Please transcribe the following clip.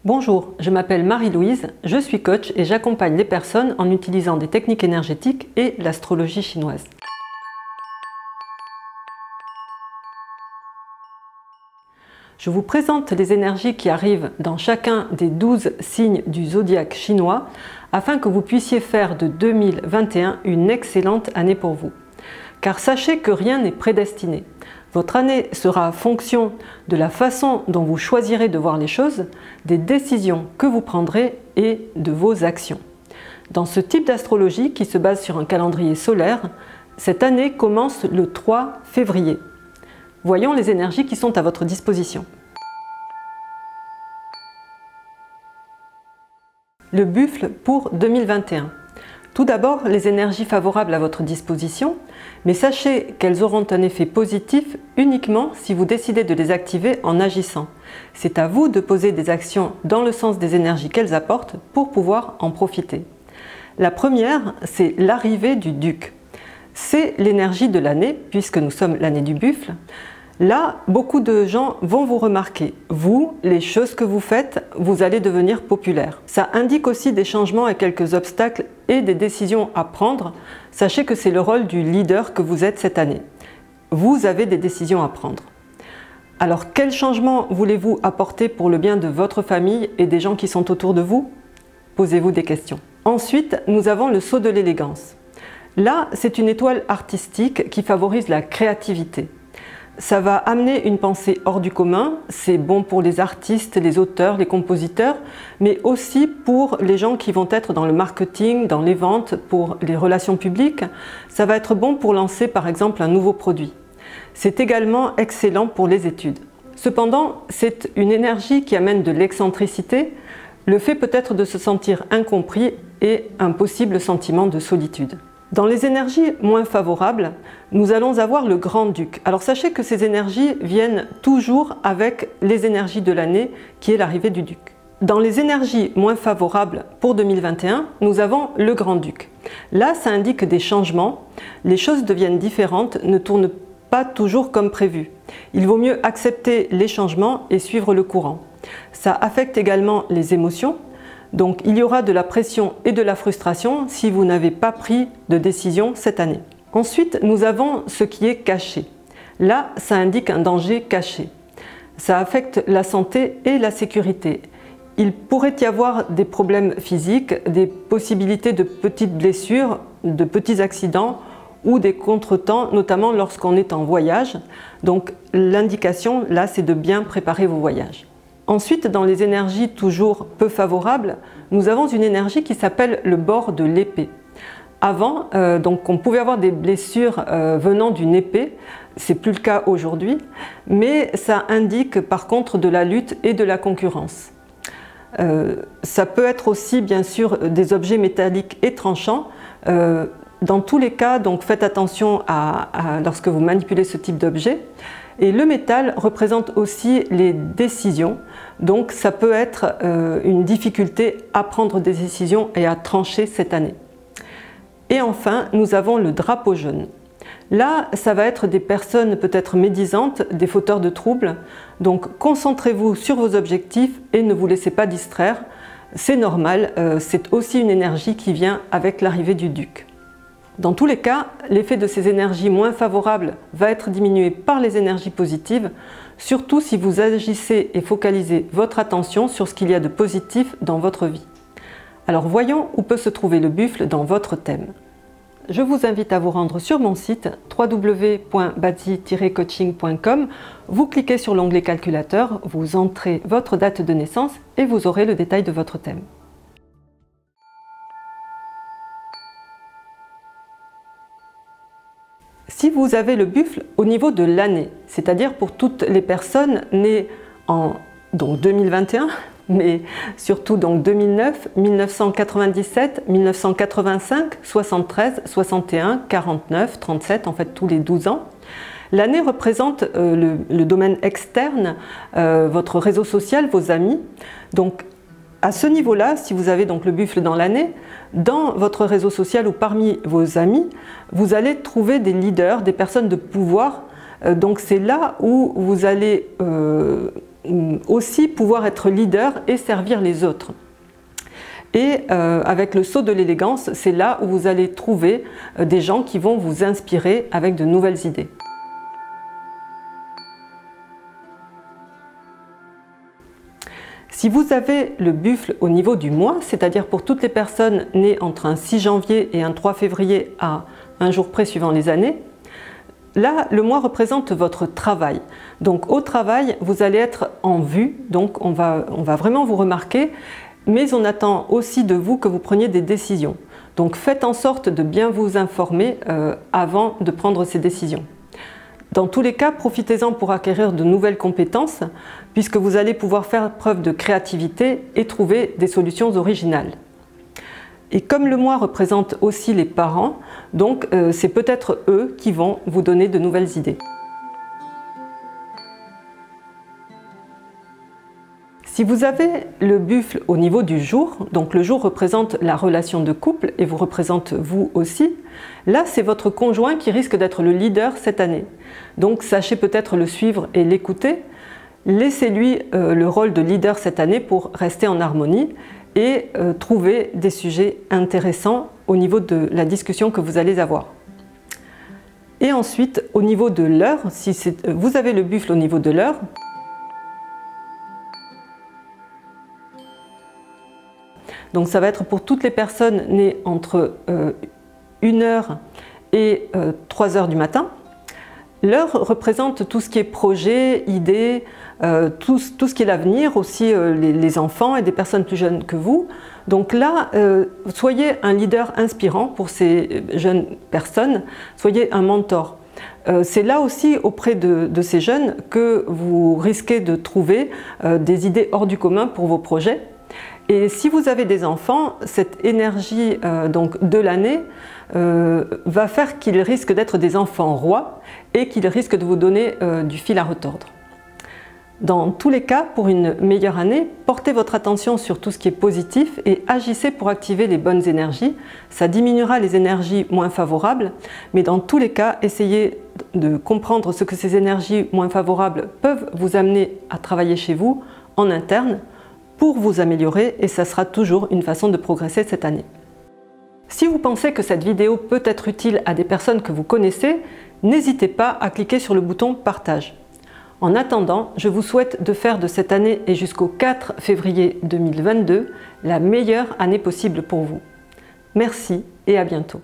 Bonjour, je m'appelle Marie-Louise, je suis coach et j'accompagne les personnes en utilisant des techniques énergétiques et l'astrologie chinoise. Je vous présente les énergies qui arrivent dans chacun des 12 signes du zodiaque chinois afin que vous puissiez faire de 2021 une excellente année pour vous. Car sachez que rien n'est prédestiné. Votre année sera en fonction de la façon dont vous choisirez de voir les choses, des décisions que vous prendrez et de vos actions. Dans ce type d'astrologie qui se base sur un calendrier solaire, cette année commence le 3 février. Voyons les énergies qui sont à votre disposition. Le buffle pour 2021. Tout d'abord, les énergies favorables à votre disposition, mais sachez qu'elles auront un effet positif uniquement si vous décidez de les activer en agissant. C'est à vous de poser des actions dans le sens des énergies qu'elles apportent pour pouvoir en profiter. La première, c'est l'arrivée du duc. C'est l'énergie de l'année, puisque nous sommes l'année du buffle. Là, beaucoup de gens vont vous remarquer. Vous, les choses que vous faites, vous allez devenir populaire. Ça indique aussi des changements et quelques obstacles et des décisions à prendre. Sachez que c'est le rôle du leader que vous êtes cette année. Vous avez des décisions à prendre. Alors, quels changements voulez-vous apporter pour le bien de votre famille et des gens qui sont autour de vous? Posez-vous des questions. Ensuite, nous avons le sceau de l'élégance. Là, c'est une étoile artistique qui favorise la créativité. Ça va amener une pensée hors du commun, c'est bon pour les artistes, les auteurs, les compositeurs, mais aussi pour les gens qui vont être dans le marketing, dans les ventes, pour les relations publiques. Ça va être bon pour lancer par exemple un nouveau produit. C'est également excellent pour les études. Cependant, c'est une énergie qui amène de l'excentricité, le fait peut-être de se sentir incompris et un possible sentiment de solitude. Dans les énergies moins favorables, nous allons avoir le grand-duc. Alors sachez que ces énergies viennent toujours avec les énergies de l'année qui est l'arrivée du duc. Dans les énergies moins favorables pour 2021, nous avons le grand-duc. Là, ça indique des changements, les choses deviennent différentes, ne tournent pas toujours comme prévu. Il vaut mieux accepter les changements et suivre le courant. Ça affecte également les émotions. Donc il y aura de la pression et de la frustration si vous n'avez pas pris de décision cette année. Ensuite, nous avons ce qui est caché. Là, ça indique un danger caché. Ça affecte la santé et la sécurité. Il pourrait y avoir des problèmes physiques, des possibilités de petites blessures, de petits accidents ou des contretemps, notamment lorsqu'on est en voyage. Donc l'indication, là, c'est de bien préparer vos voyages. Ensuite, dans les énergies toujours peu favorables, nous avons une énergie qui s'appelle le bord de l'épée. Avant, donc on pouvait avoir des blessures venant d'une épée, c'est plus le cas aujourd'hui, mais ça indique par contre de la lutte et de la concurrence. Ça peut être aussi bien sûr des objets métalliques et tranchants. Dans tous les cas, donc faites attention lorsque vous manipulez ce type d'objet. Et le métal représente aussi les décisions, donc ça peut être une difficulté à prendre des décisions et à trancher cette année. Et enfin, nous avons le drapeau jaune. Là, ça va être des personnes peut-être médisantes, des fauteurs de troubles, donc concentrez-vous sur vos objectifs et ne vous laissez pas distraire. C'est normal, c'est aussi une énergie qui vient avec l'arrivée du duc. Dans tous les cas, l'effet de ces énergies moins favorables va être diminué par les énergies positives, surtout si vous agissez et focalisez votre attention sur ce qu'il y a de positif dans votre vie. Alors voyons où peut se trouver le buffle dans votre thème. Je vous invite à vous rendre sur mon site www.bazi-coaching.com. Vous cliquez sur l'onglet calculateur, vous entrez votre date de naissance et vous aurez le détail de votre thème. Si vous avez le buffle au niveau de l'année, c'est-à-dire pour toutes les personnes nées en 2021, mais surtout donc 2009, 1997, 1985, 73, 61, 49, 37, en fait tous les 12 ans. L'année représente le domaine externe, votre réseau social, vos amis. Donc à ce niveau-là, si vous avez donc le buffle dans l'année, dans votre réseau social ou parmi vos amis, vous allez trouver des leaders, des personnes de pouvoir. Donc c'est là où vous allez aussi pouvoir être leader et servir les autres. Et avec le saut de l'élégance, c'est là où vous allez trouver des gens qui vont vous inspirer avec de nouvelles idées. Si vous avez le buffle au niveau du mois, c'est-à-dire pour toutes les personnes nées entre un 6 janvier et un 3 février à un jour près suivant les années, là, le mois représente votre travail. Donc au travail, vous allez être en vue, donc on va vraiment vous remarquer, mais on attend aussi de vous que vous preniez des décisions. Donc faites en sorte de bien vous informer avant de prendre ces décisions. Dans tous les cas, profitez-en pour acquérir de nouvelles compétences, puisque vous allez pouvoir faire preuve de créativité et trouver des solutions originales. Et comme le mois représente aussi les parents, donc c'est peut-être eux qui vont vous donner de nouvelles idées. Si vous avez le buffle au niveau du jour, donc le jour représente la relation de couple et vous représente vous aussi, là c'est votre conjoint qui risque d'être le leader cette année. Donc sachez peut-être le suivre et l'écouter. Laissez-lui le rôle de leader cette année pour rester en harmonie et trouver des sujets intéressants au niveau de la discussion que vous allez avoir. Et ensuite, au niveau de l'heure, si vous avez le buffle au niveau de l'heure, donc ça va être pour toutes les personnes nées entre 1h et 3h du matin. L'heure représente tout ce qui est projet, idées, tout ce qui est l'avenir, aussi les enfants et des personnes plus jeunes que vous. Donc là, soyez un leader inspirant pour ces jeunes personnes, soyez un mentor. C'est là aussi auprès de ces jeunes que vous risquez de trouver des idées hors du commun pour vos projets. Et si vous avez des enfants, cette énergie donc de l'année va faire qu'ils risquent d'être des enfants rois et qu'ils risquent de vous donner du fil à retordre. Dans tous les cas, pour une meilleure année, portez votre attention sur tout ce qui est positif et agissez pour activer les bonnes énergies. Ça diminuera les énergies moins favorables, mais dans tous les cas, essayez de comprendre ce que ces énergies moins favorables peuvent vous amener à travailler chez vous, en interne, pour vous améliorer, et ça sera toujours une façon de progresser cette année. Si vous pensez que cette vidéo peut être utile à des personnes que vous connaissez, n'hésitez pas à cliquer sur le bouton partage. En attendant, je vous souhaite de faire de cette année et jusqu'au 4 février 2022 la meilleure année possible pour vous. Merci et à bientôt.